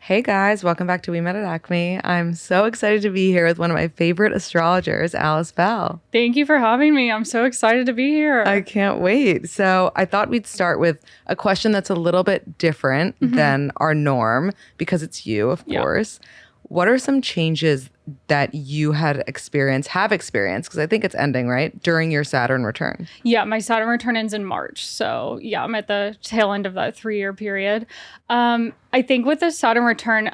Hey guys, welcome back to We Met at Acme. I'm so excited to be here with one of my favorite astrologers, Alice Bell. Thank you for having me. I'm so excited to be here. I can't wait. So I thought we'd start with a question that's a little bit different than our norm because it's you, of course. What are some changes that you have experienced, because I think it's ending, right, during your Saturn return? Yeah, my Saturn return ends in March. So yeah, I'm at the tail end of that 3-year period. I think with the Saturn return,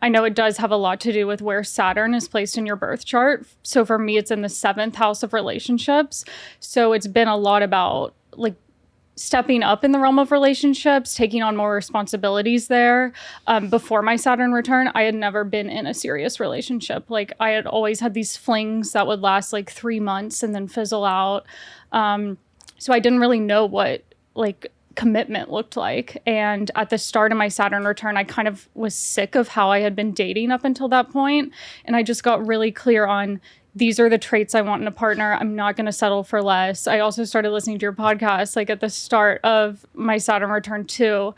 I know it does have a lot to do with where Saturn is placed in your birth chart. So for me, it's in the 7th house of relationships. So it's been a lot about like stepping up in the realm of relationships, taking on more responsibilities there. Before my Saturn return, I had never been in a serious relationship. Like I had always had these flings that would last like 3 months and then fizzle out. So I didn't really know what like commitment looked like. And at the start of my Saturn return, I kind of was sick of how I had been dating up until that point. And I just got really clear on these are the traits I want in a partner. I'm not going to settle for less. I also started listening to your podcast like at the start of my Saturn return too.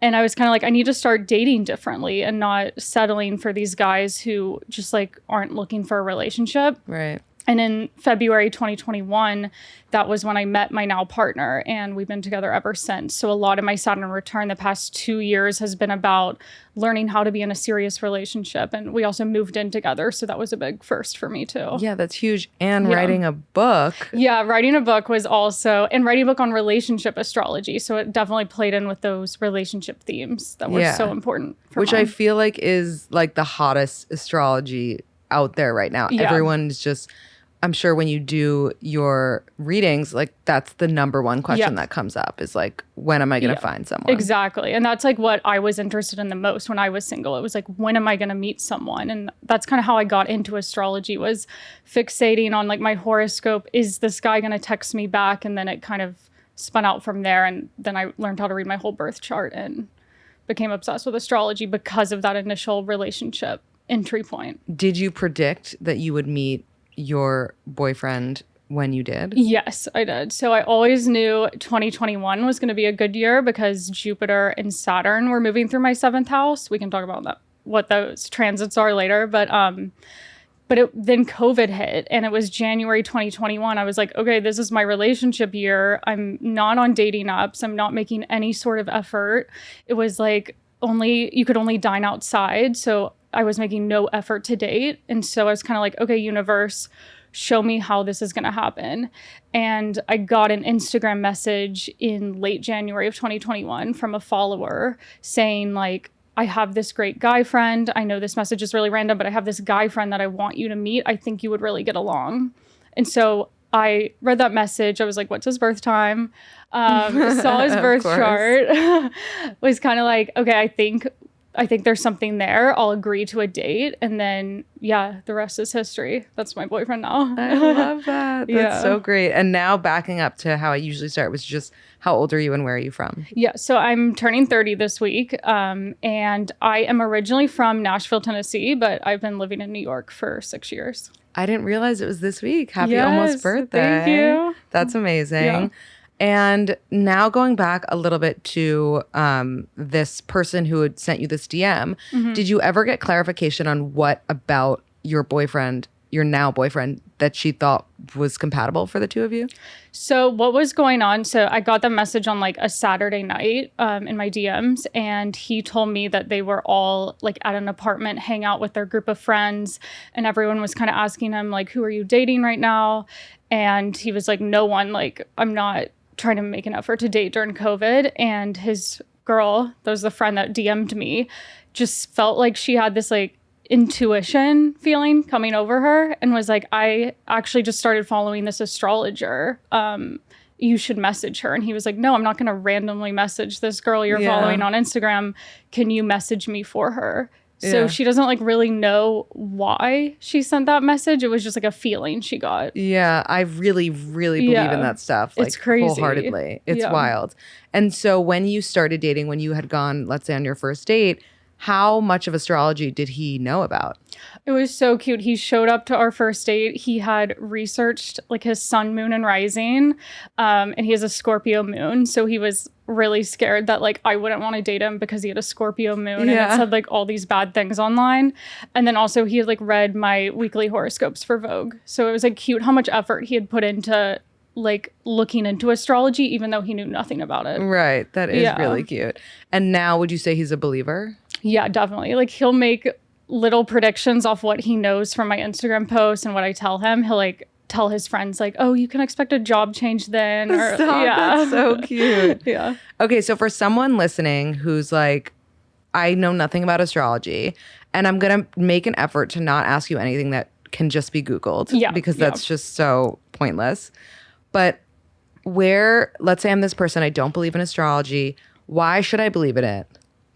And I was kind of like, I need to start dating differently and not settling for these guys who just like aren't looking for a relationship. Right. And in February 2021, that was when I met my now partner, and we've been together ever since. So a lot of my Saturn return the past 2 years has been about learning how to be in a serious relationship. And we also moved in together. So that was a big first for me too. Yeah, that's huge. And writing a book. Yeah, writing a book was also, and writing a book on relationship astrology. So it definitely played in with those relationship themes that were so important for Which mine. I feel like is like the hottest astrology out there right now. Yeah. Everyone's just... I'm sure when you do your readings, like that's the number one question that comes up is like, when am I going to find someone? Exactly. And that's like what I was interested in the most when I was single. It was like, when am I going to meet someone? And that's kind of how I got into astrology, was fixating on like my horoscope. Is this guy going to text me back? And then it kind of spun out from there. And then I learned how to read my whole birth chart and became obsessed with astrology because of that initial relationship entry point. Did you predict that you would meet your boyfriend when you did? Yes, I did. So I always knew 2021 was going to be a good year because Jupiter and Saturn were moving through my 7th house. We can talk about that, what those transits are later. But then COVID hit, and it was January 2021. I was like, okay, this is my relationship year. I'm not on dating apps. I'm not making any sort of effort. It was like you could only dine outside. So I was making no effort to date. And so I was kind of like, okay, universe, show me how this is going to happen. And I got an Instagram message in late January of 2021 from a follower saying like, I have this great guy friend. I know this message is really random, but I have this guy friend that I want you to meet. I think you would really get along. And so I read that message. I was like, what's his birth time? Saw his birth chart. Was kind of like, okay, I think there's something there. I'll agree to a date. And then, the rest is history. That's my boyfriend now. I love that. That's so great. And now backing up to how I usually start was just, how old are you and where are you from? Yeah, so I'm turning 30 this week. And I am originally from Nashville, Tennessee, but I've been living in New York for 6 years. I didn't realize it was this week. Happy almost birthday. Thank you. That's amazing. Yeah. And now going back a little bit to this person who had sent you this DM, did you ever get clarification on what about your boyfriend, your now boyfriend, that she thought was compatible for the two of you? So what was going on? So I got the message on like a Saturday night in my DMs, and he told me that they were all like at an apartment, hang out with their group of friends, and everyone was kind of asking him like, who are you dating right now? And he was like, no one, like I'm not trying to make an effort to date during COVID. And his girl, that was the friend that DM'd me, just felt like she had this like intuition feeling coming over her and was like, I actually just started following this astrologer. You should message her. And he was like, no, I'm not going to randomly message this girl you're following on Instagram. Can you message me for her? So she doesn't like really know why she sent that message. It was just like a feeling she got. Yeah, I really, really believe in that stuff. Like, it's crazy. Wholeheartedly. It's wild. And so when you started dating, when you had gone, let's say on your first date, how much of astrology did he know about? It was so cute. He showed up to our first date. He had researched like his sun, moon, and rising. And he has a Scorpio moon. So he was really scared that like I wouldn't want to date him because he had a Scorpio moon and it Yeah. said like all these bad things online. And then also he had like read my weekly horoscopes for Vogue. So it was like cute how much effort he had put into like looking into astrology, even though he knew nothing about it. Right. That is Yeah. really cute. And now would you say he's a believer? Yeah, definitely. Like he'll make little predictions off what he knows from my Instagram posts and what I tell him. He'll like tell his friends like, oh, you can expect a job change then. Or, Stop, yeah. that's so cute. Yeah. Okay, so for someone listening who's like, I know nothing about astrology, and I'm going to make an effort to not ask you anything that can just be Googled, Yeah, because that's just so pointless. But let's say I'm this person, I don't believe in astrology. Why should I believe in it?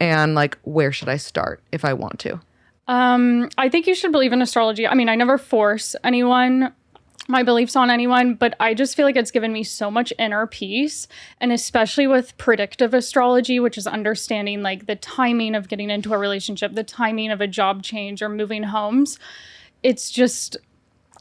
And like, where should I start if I want to? I think you should believe in astrology. I mean, I never force anyone my beliefs on anyone, but I just feel like it's given me so much inner peace. And especially with predictive astrology, which is understanding like the timing of getting into a relationship, the timing of a job change or moving homes. It's just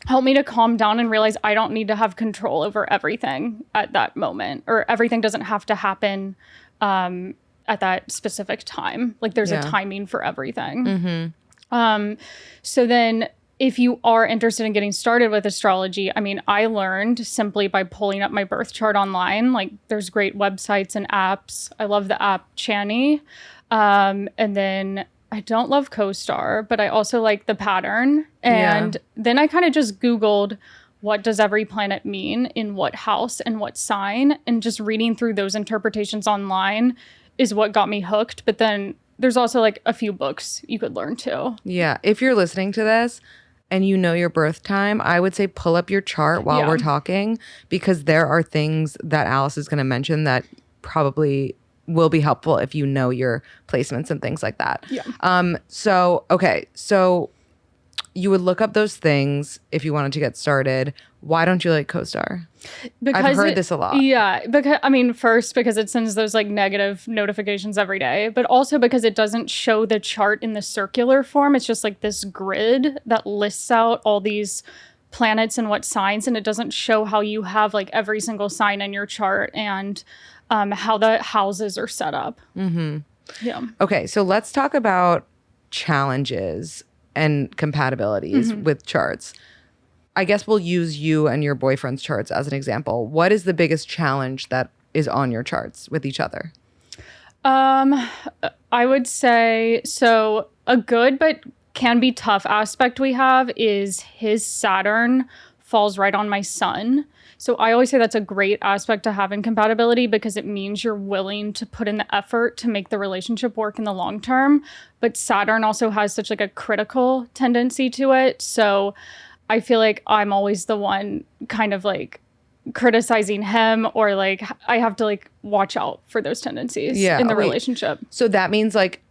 helped me to calm down and realize I don't need to have control over everything at that moment, or everything doesn't have to happen at that specific time. Like there's a timing for everything. So then if you are interested in getting started with astrology, I mean, I learned simply by pulling up my birth chart online. Like there's great websites and apps. I love the app Chani. And then I don't love CoStar, but I also like the pattern. And then I kind of just Googled what does every planet mean in what house and what sign. And just reading through those interpretations online is what got me hooked. But then there's also like a few books you could learn too. Yeah. If you're listening to this and you know your birth time, I would say pull up your chart while we're talking, because there are things that Alice is going to mention that probably will be helpful if you know your placements and things like that. Yeah. So you would look up those things if you wanted to get started. Why don't you like CoStar? Because I've heard this a lot. Yeah, because I mean, first because it sends those like negative notifications every day, but also because it doesn't show the chart in the circular form. It's just like this grid that lists out all these planets and what signs, and it doesn't show how you have like every single sign in your chart and how the houses are set up. Yeah. Okay, so let's talk about challenges and compatibilities with charts. I guess we'll use you and your boyfriend's charts as an example. What is the biggest challenge that is on your charts with each other? I would say, so a good but can be tough aspect we have is his Saturn falls right on my sun. So I always say that's a great aspect to have in compatibility, because it means you're willing to put in the effort to make the relationship work in the long term. But Saturn also has such like a critical tendency to it. So I feel like I'm always the one kind of like criticizing him, or like I have to like watch out for those tendencies in the relationship. So that means like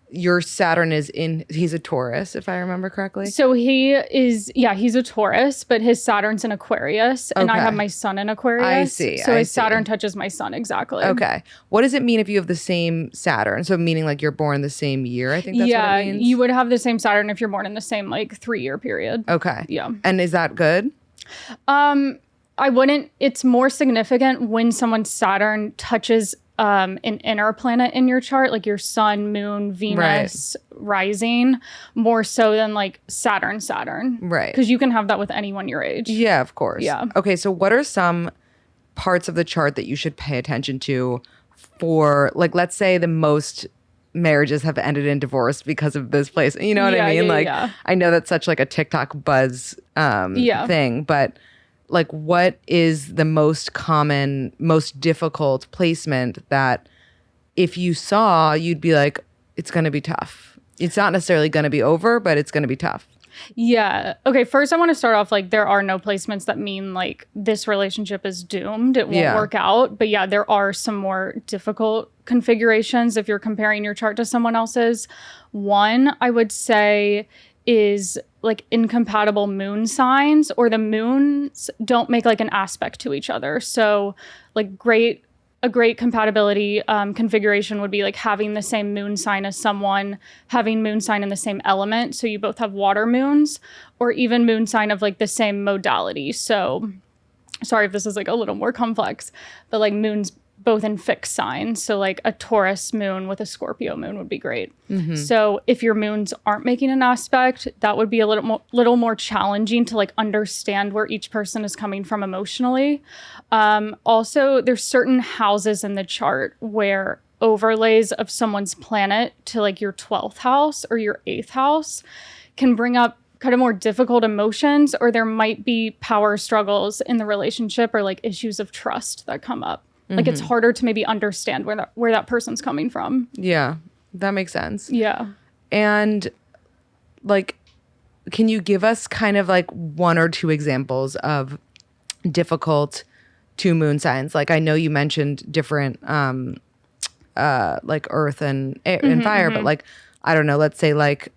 your Saturn he's a Taurus, if I remember correctly. So he's a Taurus, but his Saturn's in Aquarius, and I have my sun in Aquarius. I see. So his Saturn touches my sun, exactly. Okay. What does it mean if you have the same Saturn? So meaning like you're born the same year, I think that's what it means? You would have the same Saturn if you're born in the same like 3-year period. Okay. Yeah. And is that good? I wouldn't. It's more significant when someone's Saturn touches an inner planet in your chart, like your sun, moon, Venus, rising, more so than like Saturn. Right. Because you can have that with anyone your age. Yeah, of course. Yeah. Okay, so what are some parts of the chart that you should pay attention to for, like, let's say the most marriages have ended in divorce because of this place. You know what I mean? I know that's such like a TikTok buzz thing, but like what is the most common, most difficult placement that if you saw, you'd be like, it's going to be tough. It's not necessarily going to be over, but it's going to be tough. Yeah. Okay. First, I want to start off like there are no placements that mean like this relationship is doomed. It won't work out. But yeah, there are some more difficult configurations if you're comparing your chart to someone else's. One, I would say, is like incompatible moon signs, or the moons don't make like an aspect to each other. So like a great compatibility configuration would be like having the same moon sign as someone, having moon sign in the same element. So you both have water moons, or even moon sign of like the same modality. So sorry if this is like a little more complex, but like moons both in fixed signs. So like a Taurus moon with a Scorpio moon would be great. So if your moons aren't making an aspect, that would be a little more challenging to like understand where each person is coming from emotionally. Also, there's certain houses in the chart where overlays of someone's planet to like your 12th house or your 8th house can bring up kind of more difficult emotions, or there might be power struggles in the relationship or like issues of trust that come up. Like it's harder to maybe understand where that person's coming from. Yeah, that makes sense. Yeah. And like, can you give us kind of like one or two examples of difficult two moon signs? Like I know you mentioned different like earth and air and fire, but like, I don't know, let's say like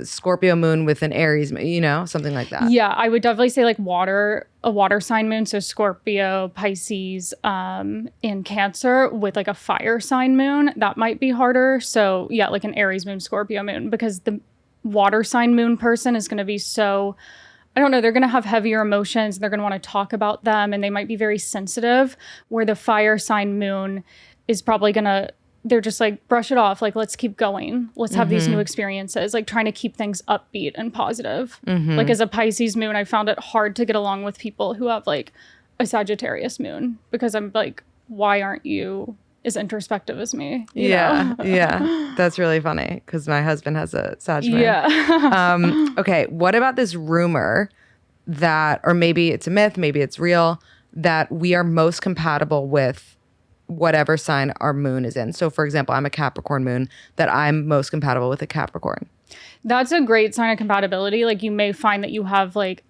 Scorpio moon with an Aries, something like that. Yeah, I would definitely say like a water sign moon. So Scorpio, Pisces, and Cancer with like a fire sign moon. That might be harder. So yeah, like an Aries moon, Scorpio moon, because the water sign moon person is going to be so, I don't know, they're going to have heavier emotions. They're going to want to talk about them and they might be very sensitive, where the fire sign moon is probably going to, they're just like, brush it off. Like, let's keep going. Let's have these new experiences, like trying to keep things upbeat and positive. Like as a Pisces moon, I found it hard to get along with people who have like a Sagittarius moon, because I'm like, why aren't you as introspective as me? You know? Yeah. That's really funny because my husband has a Sag moon. Yeah. Okay. What about this rumor that, or maybe it's a myth, maybe it's real, that we are most compatible with whatever sign our moon is in? So for example, I'm a Capricorn moon, that I'm most compatible with a Capricorn. That's a great sign of compatibility. Like you may find that you have like,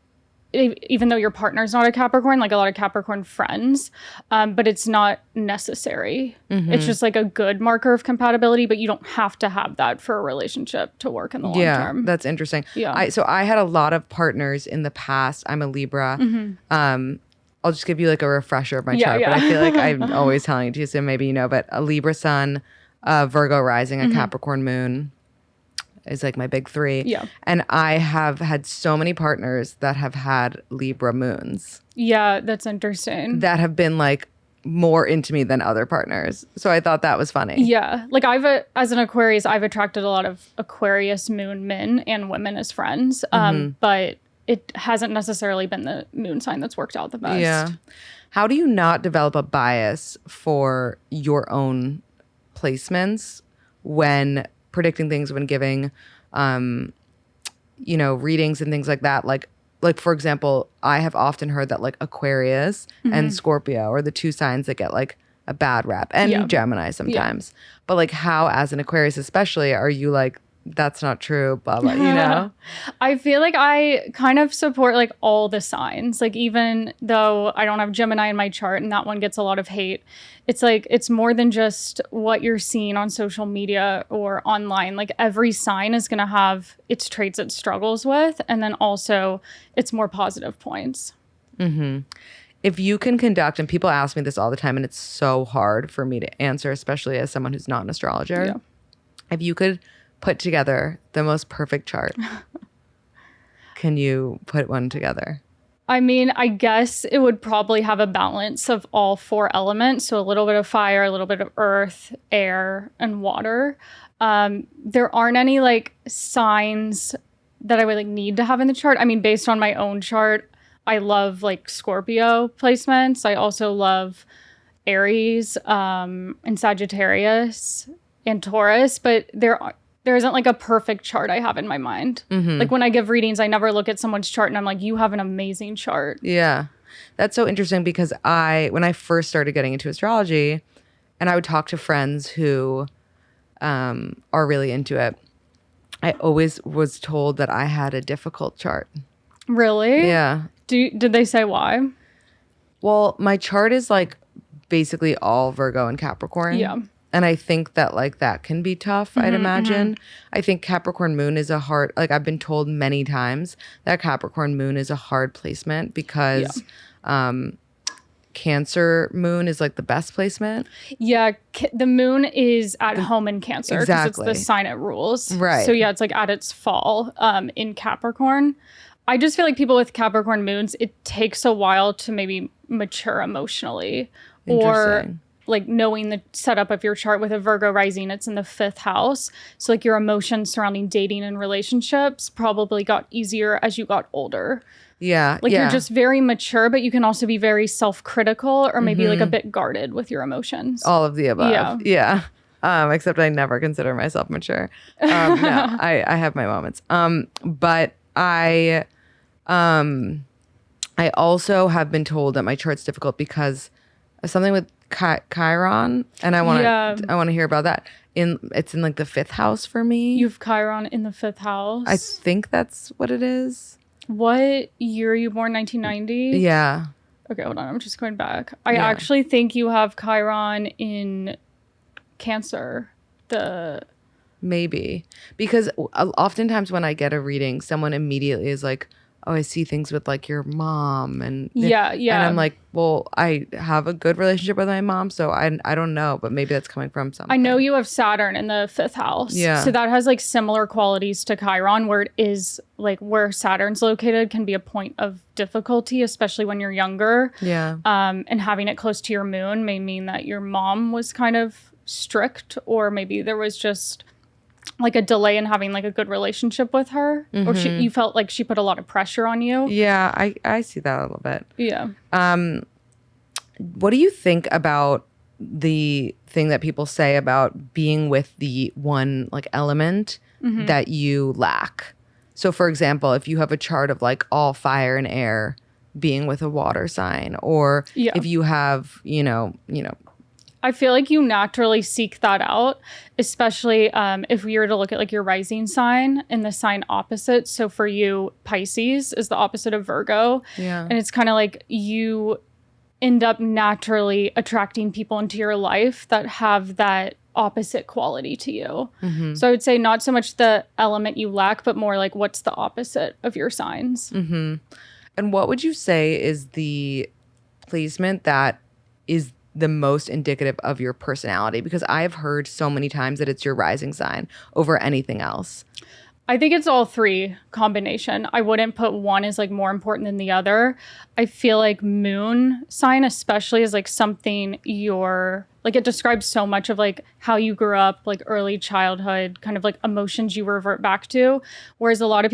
even though your partner's not a Capricorn, like a lot of Capricorn friends, but it's not necessary. It's just like a good marker of compatibility, but you don't have to have that for a relationship to work in the long term. Yeah, that's interesting. Yeah. So I had a lot of partners in the past. I'm a Libra. I'll just give you like a refresher of my chart, but I feel like I'm always telling it to you, so maybe you know, but a Libra sun, a Virgo rising, a Capricorn moon is like my big three. Yeah. And I have had so many partners that have had Libra moons. Yeah, that's interesting. That have been like more into me than other partners. So I thought that was funny. Yeah. Like as an Aquarius, I've attracted a lot of Aquarius moon men and women as friends. But it hasn't necessarily been the moon sign that's worked out the best. Yeah. How do you not develop a bias for your own placements when predicting things, when giving, readings and things like that? Like for example, I have often heard that like Aquarius and Scorpio are the two signs that get like a bad rap, and Gemini sometimes. But like, how, as an Aquarius especially, are you like, that's not true, blah, blah, I feel like I kind of support like all the signs. Like even though I don't have Gemini in my chart and that one gets a lot of hate, it's like, it's more than just what you're seeing on social media or online. Like every sign is going to have its traits it struggles with, and then also its more positive points. If you can conduct, and people ask me this all the time, and it's so hard for me to answer, especially as someone who's not an astrologer. If you could put together the most perfect chart, can you put one together? I mean, I guess it would probably have a balance of all four elements. So a little bit of fire, a little bit of earth, air, and water. There aren't any like signs that I would like need to have in the chart. I mean, based on my own chart, I love like Scorpio placements. I also love Aries and Sagittarius and Taurus, but there isn't like a perfect chart I have in my mind. Like when I give readings, I never look at someone's chart and I'm like, you have an amazing chart. Yeah. That's so interesting because when I first started getting into astrology, and I would talk to friends who are really into it, I always was told that I had a difficult chart. Really? Yeah. Did they say why? Well, my chart is like basically all Virgo and Capricorn. Yeah. And I think that like that can be tough, I'd imagine. I think Capricorn moon is a hard, like I've been told many times that Capricorn moon is a hard placement because Cancer moon is like the best placement. Yeah, the moon is at home in Cancer because Exactly. it's the sign it rules. Right. So yeah, it's like at its fall in Capricorn. I just feel like people with Capricorn moons, it takes a while to maybe mature emotionally, or like knowing the setup of your chart with a Virgo rising, it's in the 5th house. So like your emotions surrounding dating and relationships probably got easier as you got older. Yeah. Like you're just very mature, but you can also be very self-critical or maybe like a bit guarded with your emotions. All of the above. Yeah. Yeah. Except I never consider myself mature. No, I have my moments. But I also have been told that my chart's difficult because of something with Chiron, and I want to hear about that. It's in like the 5th house for me. You have Chiron in the 5th house. I think that's what it is. What year are you born? 1990? Yeah. Okay, hold on. I'm just going back. I actually think you have Chiron in Cancer. Maybe. Because oftentimes when I get a reading, someone immediately is like, oh, I see things with like your mom. And And I'm like, well, I have a good relationship with my mom, so I don't know, but maybe that's coming from something. I know you have Saturn in the 5th house. Yeah. So that has like similar qualities to Chiron, where it is like where Saturn's located can be a point of difficulty, especially when you're younger. Yeah. And having it close to your moon may mean that your mom was kind of strict, or maybe there was just like a delay in having like a good relationship with her, or you felt like she put a lot of pressure on you. Yeah, I see that a little bit. Yeah. What do you think about the thing that people say about being with the one like element that you lack? So for example, if you have a chart of like all fire and air, being with a water sign, or if you have, you know, I feel like you naturally seek that out, especially if we were to look at like your rising sign and the sign opposite. So for you, Pisces is the opposite of Virgo. Yeah. And it's kind of like you end up naturally attracting people into your life that have that opposite quality to you. So I would say not so much the element you lack, but more like what's the opposite of your signs. And what would you say is the placement that is the most indicative of your personality? Because I've heard so many times that it's your rising sign over anything else. I think it's all three combination. I wouldn't put one as like more important than the other. I feel like moon sign especially is like something like it describes so much of like how you grew up, like early childhood, kind of like emotions you revert back to. Whereas a lot of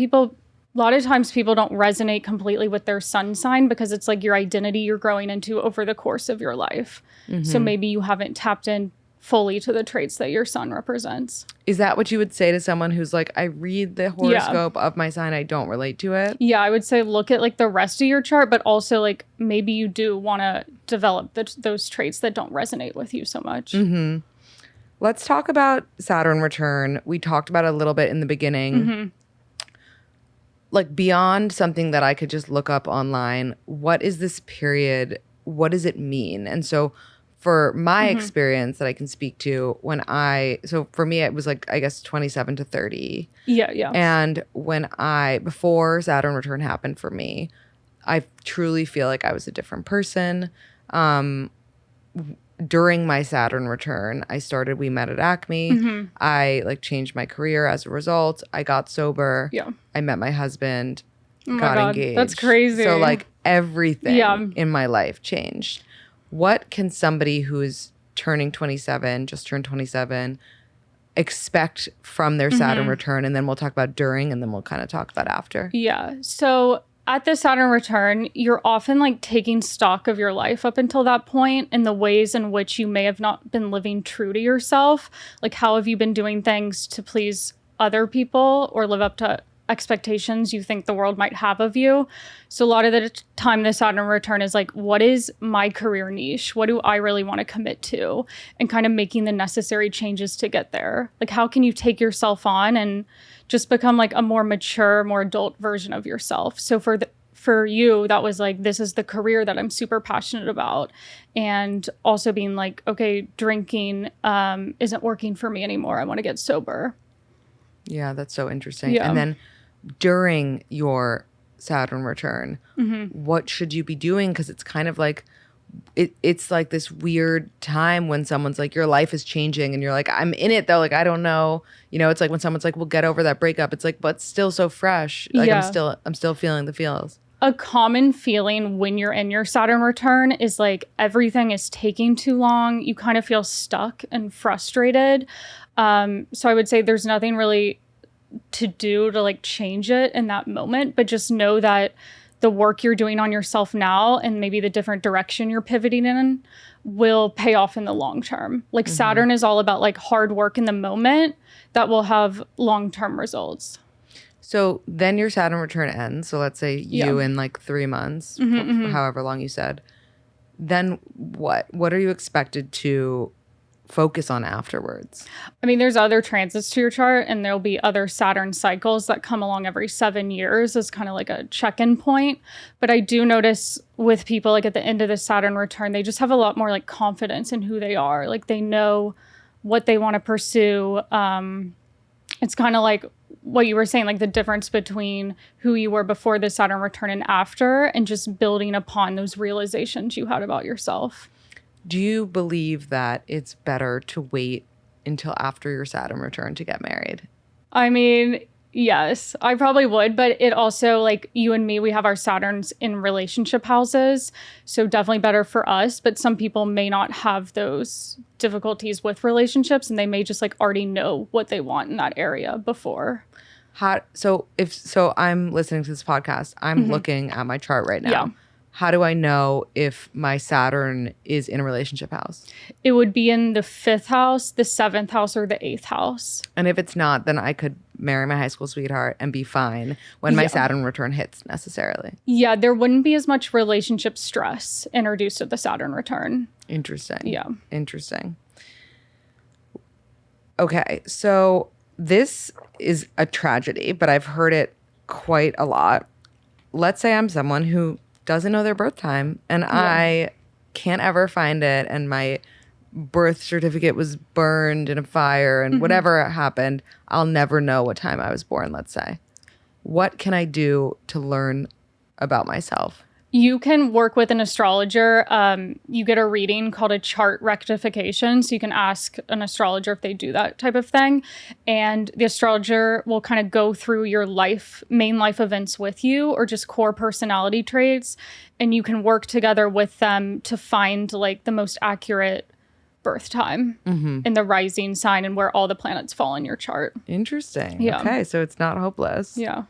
times people don't resonate completely with their sun sign because it's like your identity you're growing into over the course of your life. So maybe you haven't tapped in fully to the traits that your sun represents. Is that what you would say to someone who's like, I read the horoscope of my sign, I don't relate to it? Yeah, I would say look at like the rest of your chart, but also like maybe you do want to develop those traits that don't resonate with you so much. Let's talk about Saturn return. We talked about it a little bit in the beginning. Like beyond something that I could just look up online, what is this period? What does it mean? And so for my experience that I can speak to, so for me, it was like, I guess 27 to 30. Yeah. And before Saturn return happened for me, I truly feel like I was a different person. During my Saturn return, we met at Acme. I like changed my career as a result. I got sober. Yeah. I met my husband, got engaged. That's crazy. So like everything in my life changed. What can somebody who's just turned 27, expect from their Saturn return? And then we'll talk about during, and then we'll kind of talk about after. Yeah. So at the Saturn return, you're often like taking stock of your life up until that point and the ways in which you may have not been living true to yourself. Like how have you been doing things to please other people or live up to expectations you think the world might have of you? So a lot of the time the Saturn return is like, what is my career niche? What do I really want to commit to? And kind of making the necessary changes to get there. Like how can you take yourself on and just become like a more mature, more adult version of yourself? So for you, that was like, this is the career that I'm super passionate about. And also being like, okay, drinking isn't working for me anymore. I want to get sober. Yeah, that's so interesting. Yeah. And then during your Saturn return, what should you be doing? Because it's kind of like, it's like this weird time when someone's like, your life is changing and you're like, I'm in it though. Like, I don't know. You know, it's like when someone's like, well, get over that breakup. It's like, but it's still so fresh. Like I'm still feeling the feels. a common feeling when you're in your Saturn return is like everything is taking too long. You kind of feel stuck and frustrated. So I would say there's nothing really to do to like change it in that moment, but just know that the work you're doing on yourself now and maybe the different direction you're pivoting in will pay off in the long term. Like Saturn is all about like hard work in the moment that will have long-term results. So then your Saturn return ends. So let's say you in like 3 months, however long you said. Then what? What are you expected to focus on afterwards? I mean, there's other transits to your chart, and there'll be other Saturn cycles that come along every 7 years as kind of like a check-in point. But I do notice with people like at the end of the Saturn return, they just have a lot more like confidence in who they are. Like they know what they want to pursue. It's kind of like what you were saying, like the difference between who you were before the Saturn return and after, and just building upon those realizations you had about yourself. Do you believe that it's better to wait until after your Saturn return to get married? I mean, yes, I probably would, but it also, like you and me, we have our Saturns in relationship houses, so definitely better for us, but some people may not have those difficulties with relationships, and they may just like already know what they want in that area before. So I'm listening to this podcast, I'm looking at my chart right now. Yeah. How do I know if my Saturn is in a relationship house? It would be in the 5th house, the 7th house, or the 8th house. And if it's not, then I could marry my high school sweetheart and be fine when my Saturn return hits necessarily. Yeah, there wouldn't be as much relationship stress introduced at the Saturn return. Interesting. Yeah. Interesting. Okay, so this is a tragedy, but I've heard it quite a lot. Let's say I'm someone who doesn't know their birth time and I can't ever find it, and my birth certificate was burned in a fire and whatever happened, I'll never know what time I was born, let's say. What can I do to learn about myself? You can work with an astrologer. You get a reading called a chart rectification. So you can ask an astrologer if they do that type of thing. And the astrologer will kind of go through your main life events with you, or just core personality traits. And you can work together with them to find like the most accurate birth time in the rising sign and where all the planets fall in your chart. Interesting. Yeah. Okay, so it's not hopeless. Yeah.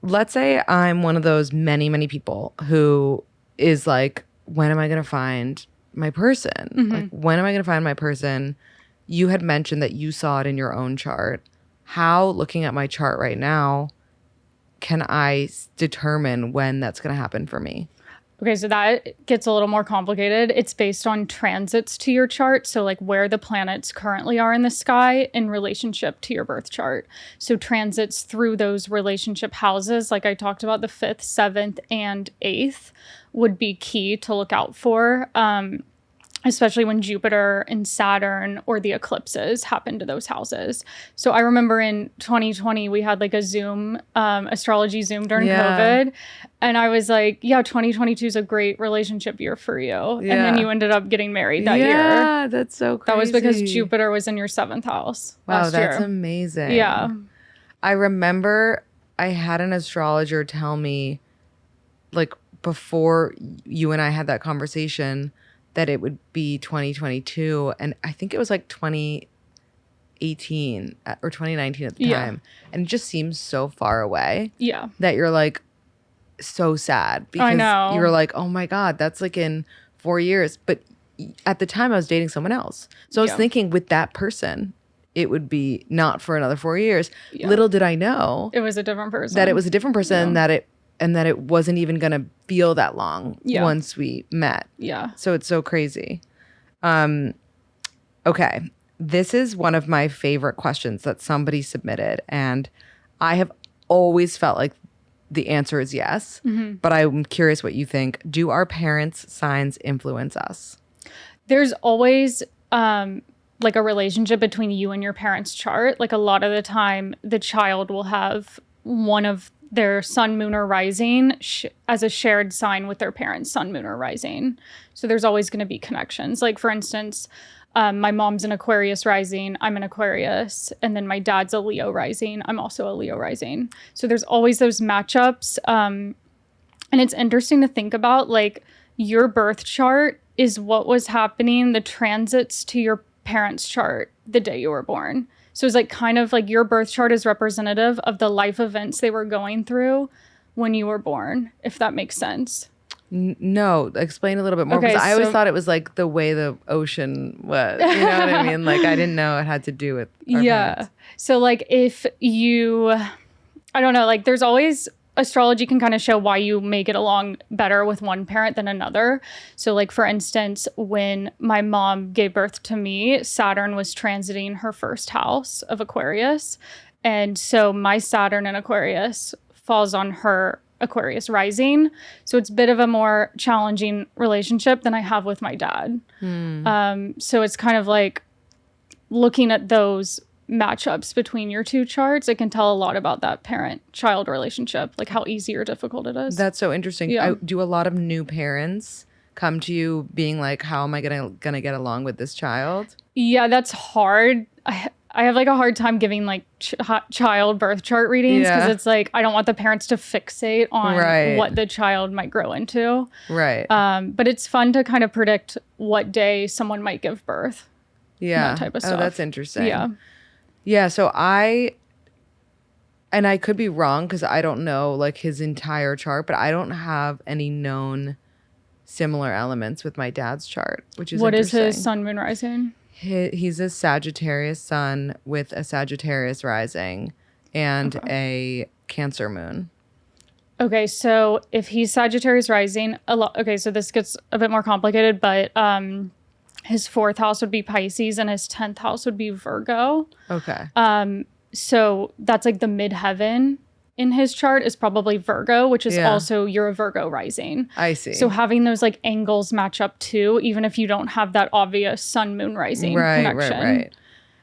Let's say I'm one of those many, many people who is like, when am I going to find my person? Like, when am I going to find my person? You had mentioned that you saw it in your own chart. How, looking at my chart right now, can I determine when that's going to happen for me? Okay, so that gets a little more complicated. It's based on transits to your chart. So like where the planets currently are in the sky in relationship to your birth chart. So transits through those relationship houses, like I talked about, the 5th, 7th, and 8th would be key to look out for. Especially when Jupiter and Saturn or the eclipses happen to those houses. So I remember in 2020, we had like a Zoom, astrology Zoom during COVID. And I was like, yeah, 2022 is a great relationship year for you. And then you ended up getting married that year. Yeah, that's so crazy. That was because Jupiter was in your 7th house Wow, last year. that's amazing. Yeah. I remember I had an astrologer tell me, like, before you and I had that conversation, that it would be 2022, and I think it was like 2018 or 2019 at the time, and it just seems so far away. Yeah, that you're like so sad because I know. You're like, oh my god, that's like in 4 years. But at the time, I was dating someone else, so I was thinking with that person, it would be not for another 4 years. Yeah. Little did I know it was a different person. That it was a different person. That it wasn't even going to feel that long once we met. Yeah. So it's so crazy. Okay. This is one of my favorite questions that somebody submitted. And I have always felt like the answer is yes. But I'm curious what you think. Do our parents' signs influence us? There's always like a relationship between you and your parents' chart. Like a lot of the time, the child will have one of their sun, moon, or rising as a shared sign with their parents' sun, moon, or rising. So there's always going to be connections. Like, for instance, My mom's an Aquarius rising. I'm an Aquarius. And then my dad's a Leo rising. I'm also a Leo rising. So there's always those matchups. And it's interesting to think about, like, your birth chart is what was happening, the transits to your parents' chart the day you were born. So it's like kind of like your birth chart is representative of the life events they were going through when you were born, if that makes sense. No, explain a little bit more, because I always thought it was like the way the ocean was. You know what I mean? Like, I didn't know it had to do with our parents. So like if you, I don't know, like there's always, astrology can kind of show why you may get along better with one parent than another. So like, for instance, when my mom gave birth to me, Saturn was transiting her first house of Aquarius. And so my Saturn in Aquarius falls on her Aquarius rising. So it's a bit of a more challenging relationship than I have with my dad. So it's kind of like looking at those matchups between your two charts. It can tell a lot about that parent-child relationship, like how easy or difficult it is. That's so interesting. Do a lot of new parents come to you being like, how am I gonna get along with this child? Yeah, that's hard. I have like a hard time giving like child birth chart readings, because it's like I don't want the parents to fixate on what the child might grow into. Right. But it's fun to kind of predict what day someone might give birth. Yeah. That type of stuff. Oh, that's interesting. Yeah. Yeah. So I could be wrong because I don't know like his entire chart, but I don't have any known similar elements with my dad's chart, which is What is interesting. his sun, moon, rising? He's a Sagittarius sun with a Sagittarius rising and a Cancer moon. Okay, so if he's Sagittarius rising, so this gets a bit more complicated, but his 4th house would be Pisces and his 10th house would be Virgo. Okay. So that's like the midheaven in his chart is probably Virgo, which is also you're a Virgo rising. I see. So having those like angles match up too, even if you don't have that obvious sun, moon, rising connection. Right.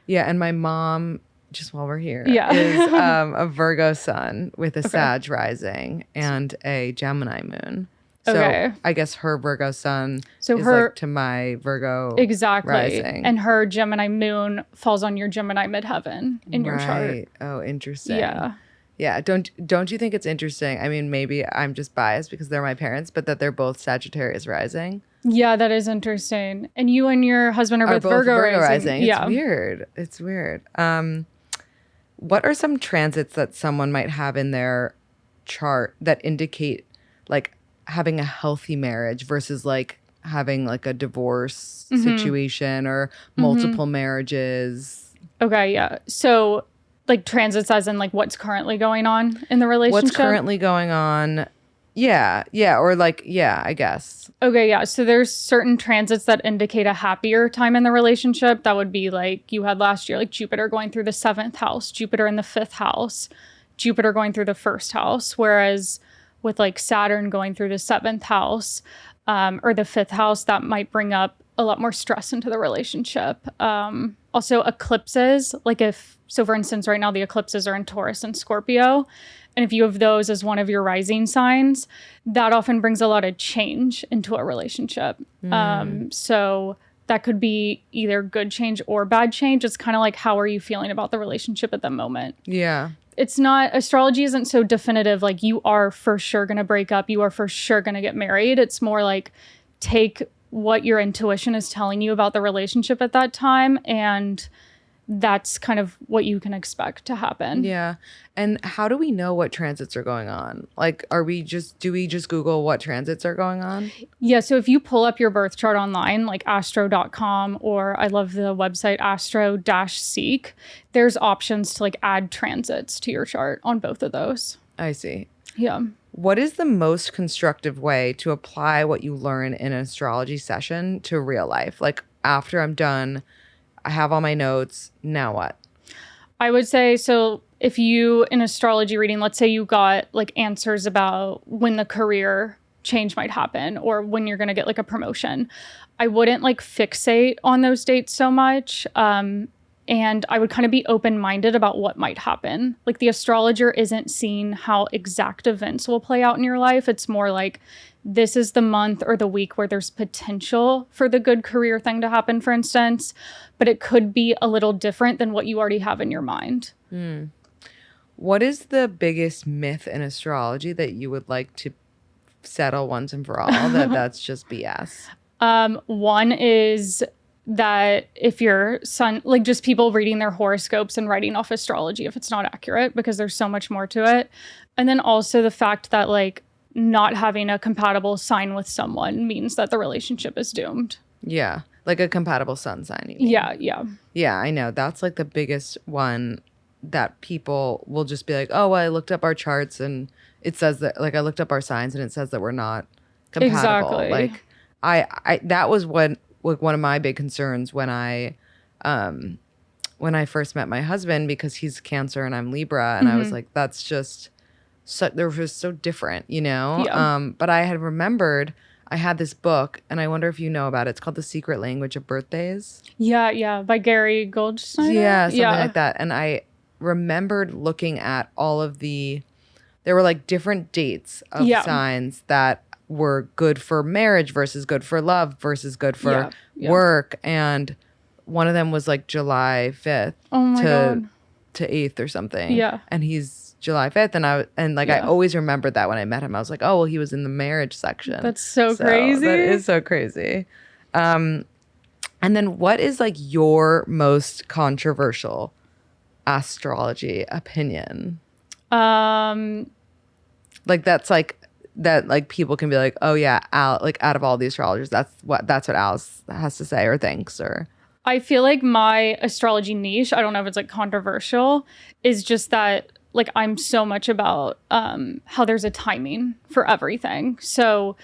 Yeah, and my mom, just while we're here, is a Virgo sun with a Sag rising and a Gemini moon. So I guess her Virgo sun is like to my Virgo rising. And her Gemini moon falls on your Gemini midheaven in your chart. Oh, interesting. Yeah. Yeah, don't you think it's interesting? I mean, maybe I'm just biased because they're my parents, but that they're both Sagittarius rising. Yeah, that is interesting. And you and your husband are both Virgo rising. Yeah. It's weird. What are some transits that someone might have in their chart that indicate like having a healthy marriage versus like having like a divorce situation or multiple marriages? Okay, yeah. So like transits as in like what's currently going on in the relationship? What's currently going on? Yeah. Or like, I guess. Okay, yeah. So there's certain transits that indicate a happier time in the relationship. That would be like you had last year, like Jupiter going through the 7th house, Jupiter in the 5th house, Jupiter going through the 1st house. Whereas with like Saturn going through the 7th house or the 5th house, that might bring up a lot more stress into the relationship. Also eclipses, so for instance, right now the eclipses are in Taurus and Scorpio. And if you have those as one of your rising signs, that often brings a lot of change into a relationship. So that could be either good change or bad change. It's kind of like, how are you feeling about the relationship at the moment? Yeah. Astrology isn't so definitive, like you are for sure going to break up, you are for sure going to get married. It's more like take what your intuition is telling you about the relationship at that time, and that's kind of what you can expect to happen. Yeah. And how do we know what transits are going on? Like, do we just Google what transits are going on? Yeah. So if you pull up your birth chart online, like astro.com, or I love the website astro-seek, there's options to like add transits to your chart on both of those. I see. Yeah. What is the most constructive way to apply what you learn in an astrology session to real life? Like, after I'm done, I have all my notes. Now what? I would say, so if you, in astrology reading, let's say you got like answers about when the career change might happen or when you're going to get like a promotion, I wouldn't like fixate on those dates so much. And I would kind of be open-minded about what might happen. Like the astrologer isn't seeing how exact events will play out in your life. It's more like this is the month or the week where there's potential for the good career thing to happen, for instance, but it could be a little different than what you already have in your mind. What is the biggest myth in astrology that you would like to settle once and for all that's just BS? One is that if your sun, like just people reading their horoscopes and writing off astrology if it's not accurate, because there's so much more to it. And then also the fact that like not having a compatible sign with someone means that the relationship is doomed. Yeah. Like a compatible sun sign. You mean. Yeah. Yeah, I know. That's like the biggest one that people will just be like, oh, well, I looked up our charts and it says that, like, I looked up our signs and it says that we're not compatible. Exactly. Like, I that was what, like, one of my big concerns when I first met my husband, because he's Cancer and I'm Libra, and I was like, that's just so, they're just so different, you know? Yeah. But I had remembered I had this book, and I wonder if you know about it. It's called The Secret Language of Birthdays. Yeah, by Gary Goldstein. Yeah, something like that. And I remembered looking at all of there were like different dates of signs that were good for marriage versus good for love versus good for work. And one of them was like July 5th to 8th or something. Yeah. And he's July 5th. And I always remembered that when I met him. I was like, oh, well, he was in the marriage section. That's so crazy. That is so crazy. And then what is like your most controversial astrology opinion? Like that's like that, like people can be like, oh yeah, like out of all the astrologers, that's what Alice has to say or thinks. Or I feel like my astrology niche, I don't know if it's like controversial, is just that like I'm so much about how there's a timing for everything. So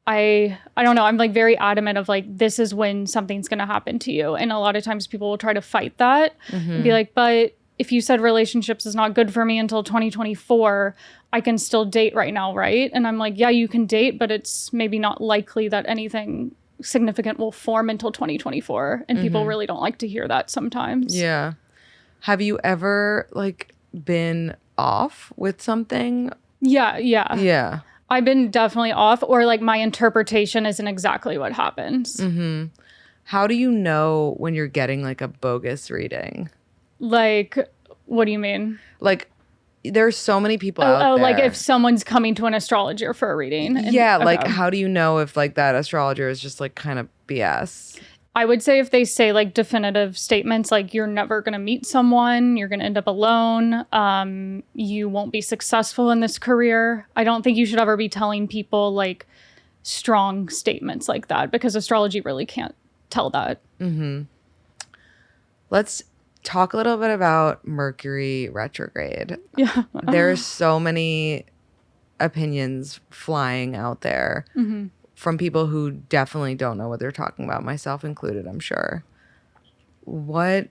I don't know, I'm like very adamant of like, this is when something's going to happen to you. And a lot of times people will try to fight that and be like, but if you said relationships is not good for me until 2024, I can still date right now, right? And I'm like, yeah, you can date, but it's maybe not likely that anything significant will form until 2024. And people really don't like to hear that sometimes. Yeah. Have you ever like been off with something? Yeah. I've been definitely off, or like my interpretation isn't exactly what happens. How do you know when you're getting like a bogus reading? Like, what do you mean? Like, there's so many people out there. Like if someone's coming to an astrologer for a reading. Like how do you know if like that astrologer is just like kind of BS? I would say if they say like definitive statements like you're never going to meet someone, you're going to end up alone, you won't be successful in this career. I don't think you should ever be telling people like strong statements like that, because astrology really can't tell that. Let's talk a little bit about Mercury retrograde. Yeah. There's so many opinions flying out there from people who definitely don't know what they're talking about, myself included, I'm sure. What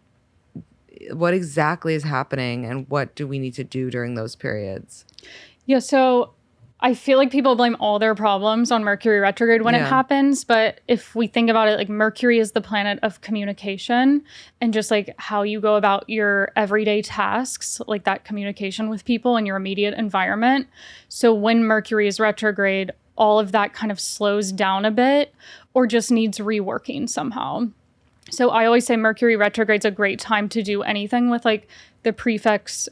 exactly is happening, and what do we need to do during those periods? Yeah, so I feel like people blame all their problems on Mercury retrograde when it happens. But if we think about it, like Mercury is the planet of communication and just like how you go about your everyday tasks, like that communication with people in your immediate environment. So when Mercury is retrograde, all of that kind of slows down a bit or just needs reworking somehow. So I always say Mercury retrograde's a great time to do anything with like the prefix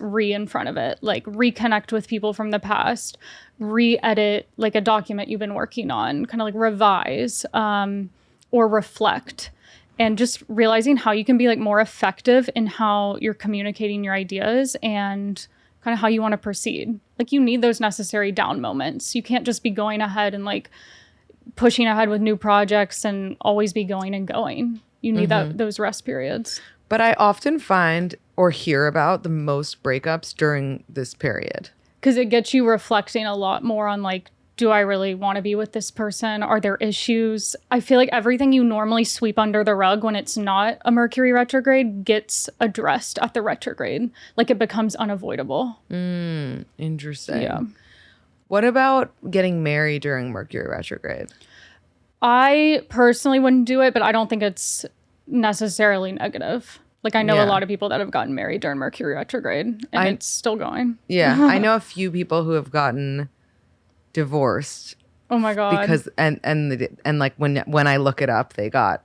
re in front of it, like reconnect with people from the past, re-edit like a document you've been working on, kind of like revise or reflect, and just realizing how you can be like more effective in how you're communicating your ideas and kind of how you want to proceed. Like you need those necessary down moments. You can't just be going ahead and like pushing ahead with new projects and always be going and going. You need those rest periods. But I often find or hear about the most breakups during this period. Because it gets you reflecting a lot more on like, do I really want to be with this person? Are there issues? I feel like everything you normally sweep under the rug when it's not a Mercury retrograde gets addressed at the retrograde. Like it becomes unavoidable. Interesting. Yeah. What about getting married during Mercury retrograde? I personally wouldn't do it, but I don't think it's necessarily negative. Like I know Yeah. a lot of people that have gotten married during Mercury retrograde and it's still going. Yeah. I know a few people who have gotten divorced Oh my God. because and like when I look it up, they got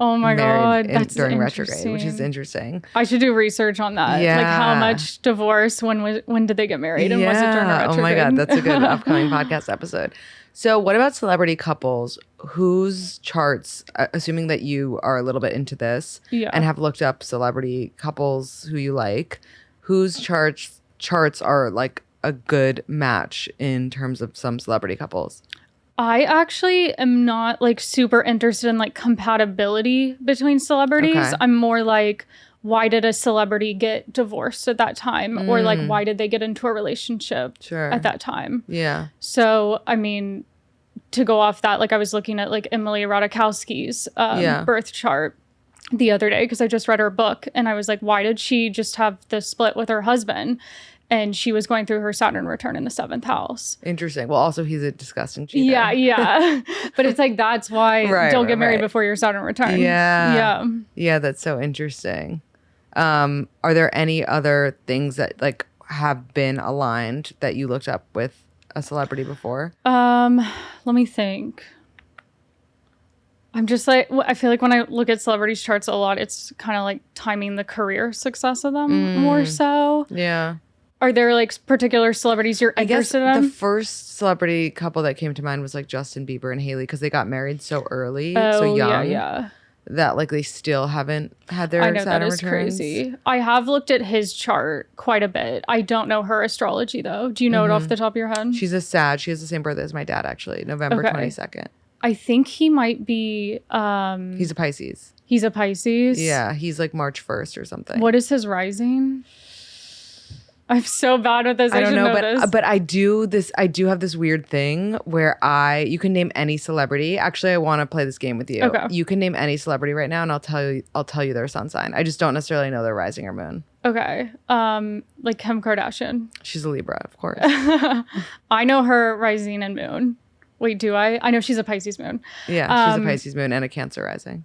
Oh my God. married That's during retrograde, which is interesting. interesting. I should do research on that. Yeah. Like how much divorce, when did they get married, and was it during a retrograde? Oh my God, that's a good upcoming podcast episode. So what about celebrity couples whose charts, assuming that you are a little bit into this Yeah. and have looked up celebrity couples who you like, whose charts are like a good match in terms of some celebrity couples? I actually am not like super interested in like compatibility between celebrities. Okay. I'm more like, why did a celebrity get divorced at that time? Or like, why did they get into a relationship Sure. at that time? Yeah. So, I mean, to go off that, like I was looking at like Emily Ratajkowski's birth chart the other day because I just read her book and I was like, why did she just have the split with her husband? And she was going through her Saturn return in the 7th house. Interesting. Well, also he's a disgusting cheater. Yeah. But it's like, that's why don't get married before your Saturn return. Yeah. Yeah, that's so interesting. Are there any other things that like have been aligned that you looked up with a celebrity before? Let me think. I'm just like, I feel like when I look at celebrities' charts a lot, it's kind of like timing the career success of them more so. Yeah. Are there like particular celebrities you're interested in? The first celebrity couple that came to mind was like Justin Bieber and Hailey because they got married so early, so young. Yeah. That like they still haven't had their I know Saturn that is returns. crazy. I have looked at his chart quite a bit. I don't know her astrology though. Do you know it off the top of your head? She's a Sag. She has the same birthday as my dad, actually, November 22nd. I think he might be. He's a Pisces. He's a Pisces. Yeah, he's like March 1st or something. What is his rising? I'm so bad with this. I don't know, this. but I do have this weird thing where you can name any celebrity. Actually, I want to play this game with you. Okay. You can name any celebrity right now, and I'll tell you their sun sign. I just don't necessarily know their rising or moon. Okay. Like Kim Kardashian. She's a Libra, of course. I know her rising and moon. Wait, do I? I know she's a Pisces moon. Yeah, she's a Pisces moon and a Cancer rising.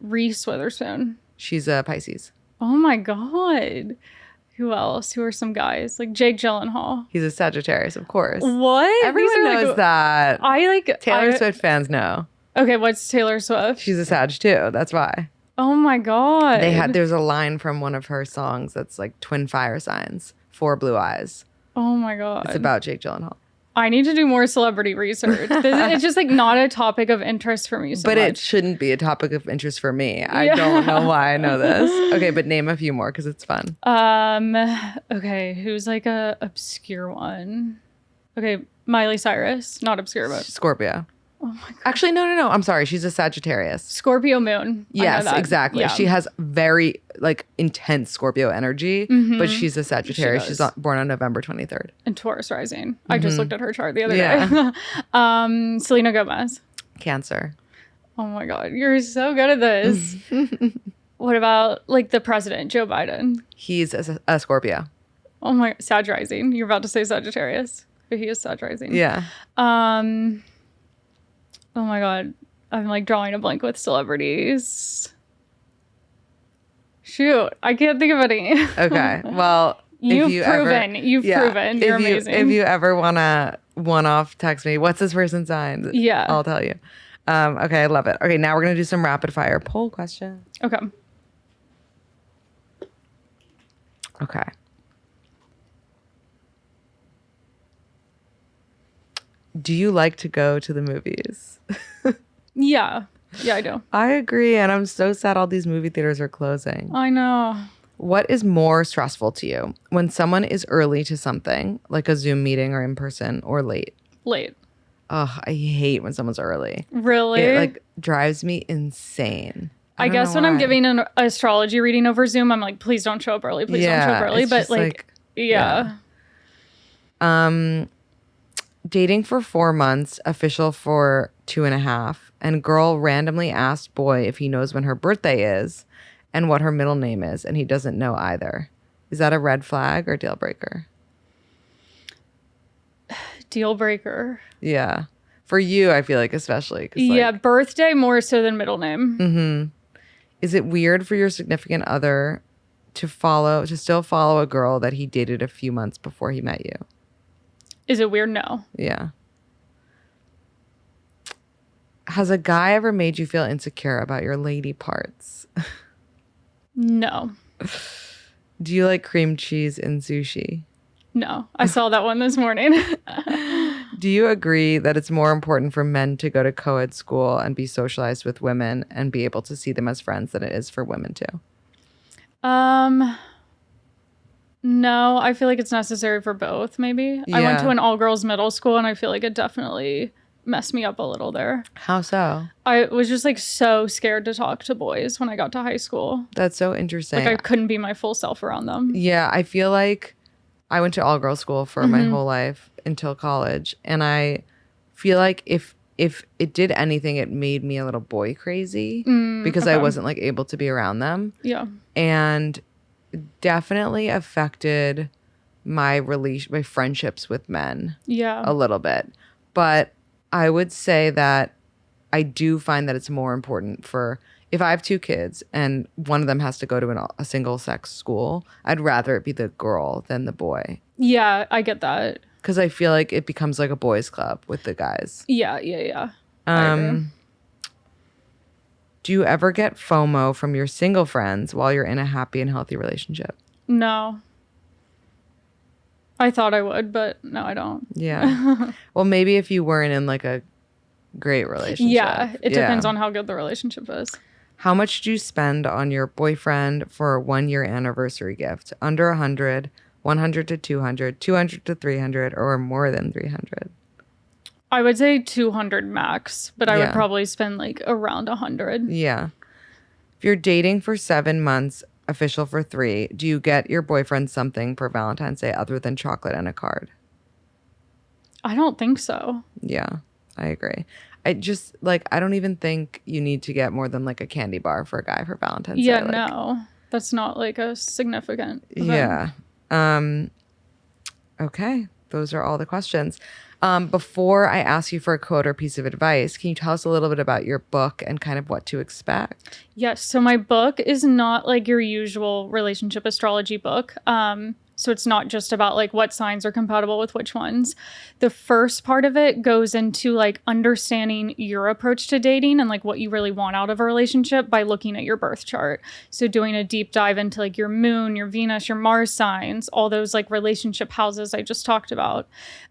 Reese Witherspoon. She's a Pisces. Oh my God. Who else? Who are some guys? Like Jake Gyllenhaal. He's a Sagittarius, of course. What? Everyone knows that. Taylor I Swift fans know. Okay, what's Taylor Swift? She's a Sag too. That's why. Oh my God. There's a line from one of her songs that's like twin fire signs, 4 blue eyes. Oh my God. It's about Jake Gyllenhaal. I need to do more celebrity research. It's just like not a topic of interest for me so But much. it shouldn't be a topic of interest for me. I don't know why I know this. Okay, but name a few more because it's fun. Okay, who's like a obscure one? Okay, Miley Cyrus, not obscure, but Scorpio. oh my God. Actually, no. I'm sorry. She's a Sagittarius. Scorpio moon. I know Yes, that. exactly. Yeah. She has very like intense Scorpio energy, but she's a Sagittarius. She She's does. born on November 23rd. And Taurus rising. I just looked at her chart the other day. Selena Gomez. Cancer. Oh my God, you're so good at this. What about like the president, Joe Biden? He's a Scorpio. Oh my, Sag rising. You're about to say Sagittarius, but he is Sag rising. Yeah. Oh my God, I'm like drawing a blank with celebrities. Shoot, I can't think of any. Okay. Well, You've proven. You're amazing. If you ever want to one-off text me, what's this person's sign? Yeah. I'll tell you. Okay, I love it. Okay, now we're going to do some rapid fire poll questions. Okay. Okay. Do you like to go to the movies? Yeah. Yeah, I do. I agree, and I'm so sad all these movie theaters are closing. I know. What is more stressful to you? When someone is early to something, like a Zoom meeting or in person, or late? Late. Oh, I hate when someone's early. Really? It like drives me insane. I don't guess know when I'm why. giving an astrology reading over Zoom, I'm like, please don't show up early. Please don't show up early. it's But just like, yeah. Dating for 4 months, official for 2.5, and girl randomly asked boy if he knows when her birthday is and what her middle name is, and he doesn't know either. Is that a red flag or deal breaker? Deal breaker. Yeah. For you, I feel like especially. 'Cause, Yeah, birthday more so than middle name. Is it weird for your significant other to still follow a girl that he dated a few months before he met you? Is it weird? No. Yeah. Has a guy ever made you feel insecure about your lady parts? No. Do you like cream cheese in sushi? No. I saw that one this morning. Do you agree that it's more important for men to go to coed school and be socialized with women and be able to see them as friends than it is for women to? No, I feel like it's necessary for both, maybe. Yeah. I went to an all-girls middle school, and I feel like it definitely messed me up a little there. How so? I was just like so scared to talk to boys when I got to high school. That's so interesting. Like I couldn't be my full self around them. Yeah, I feel like I went to all-girls school for my whole life until college, and I feel like if it did anything, it made me a little boy crazy because I wasn't like able to be around them. Yeah. And definitely affected my friendships with men a little bit. But I would say that I do find that it's more important for if I have two kids and one of them has to go to a single sex school, I'd rather it be the girl than the boy. Yeah, I get that. Because I feel like it becomes like a boys' club with the guys. Yeah. I agree. Do you ever get FOMO from your single friends while you're in a happy and healthy relationship? No. I thought I would, but no, I don't. Yeah. Well, maybe if you weren't in like a great relationship. Yeah, it depends on how good the relationship is. How much do you spend on your boyfriend for a 1-year anniversary gift? Under 100, 100 to 200, 200 to 300, or more than 300? I would say 200 max, but I would probably spend like around 100. Yeah. If you're dating for 7 months, official for 3, do you get your boyfriend something for Valentine's Day other than chocolate and a card? I don't think so. Yeah, I agree. I just like, I don't even think you need to get more than like a candy bar for a guy for Valentine's Day. Yeah, no. That's not like a significant event. Yeah. Okay. Those are all the questions. Before I ask you for a quote or piece of advice, can you tell us a little bit about your book and kind of what to expect? Yes. So my book is not like your usual relationship astrology book. So it's not just about like what signs are compatible with which ones. The first part of it goes into like understanding your approach to dating and like what you really want out of a relationship by looking at your birth chart. So doing a deep dive into like your moon, your Venus, your Mars signs, all those like relationship houses I just talked about.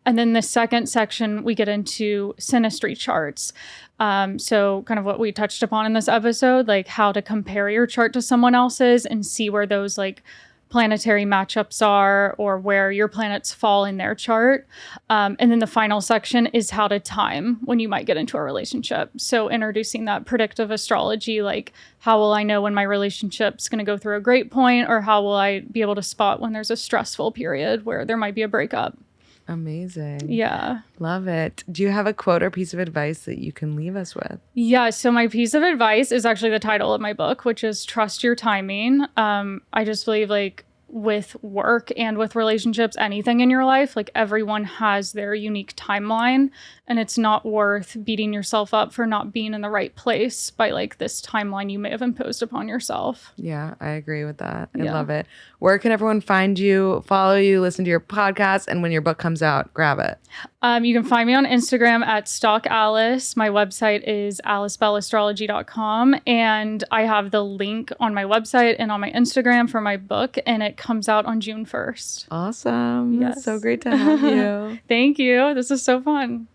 And then the second section, we get into synastry charts. So kind of what we touched upon in this episode, like how to compare your chart to someone else's and see where those like planetary matchups are or where your planets fall in their chart. And then the final section is how to time when you might get into a relationship. So introducing that predictive astrology, like how will I know when my relationship's going to go through a great point, or how will I be able to spot when there's a stressful period where there might be a breakup. Amazing. Yeah. Love it. Do you have a quote or piece of advice that you can leave us with? Yeah. So my piece of advice is actually the title of my book, which is Trust Your Timing. I just believe like with work and with relationships, anything in your life, like everyone has their unique timeline, and it's not worth beating yourself up for not being in the right place by like this timeline you may have imposed upon yourself. Yeah, I agree with that. I love it. Where can everyone find you, follow you, listen to your podcast, and when your book comes out, grab it? You can find me on Instagram at Stalk Alice. My website is alicebelleastrology.com, and I have the link on my website and on my Instagram for my book, and it comes out on June 1st. Awesome. Yes. It's so great to have you. Thank you. This is so fun.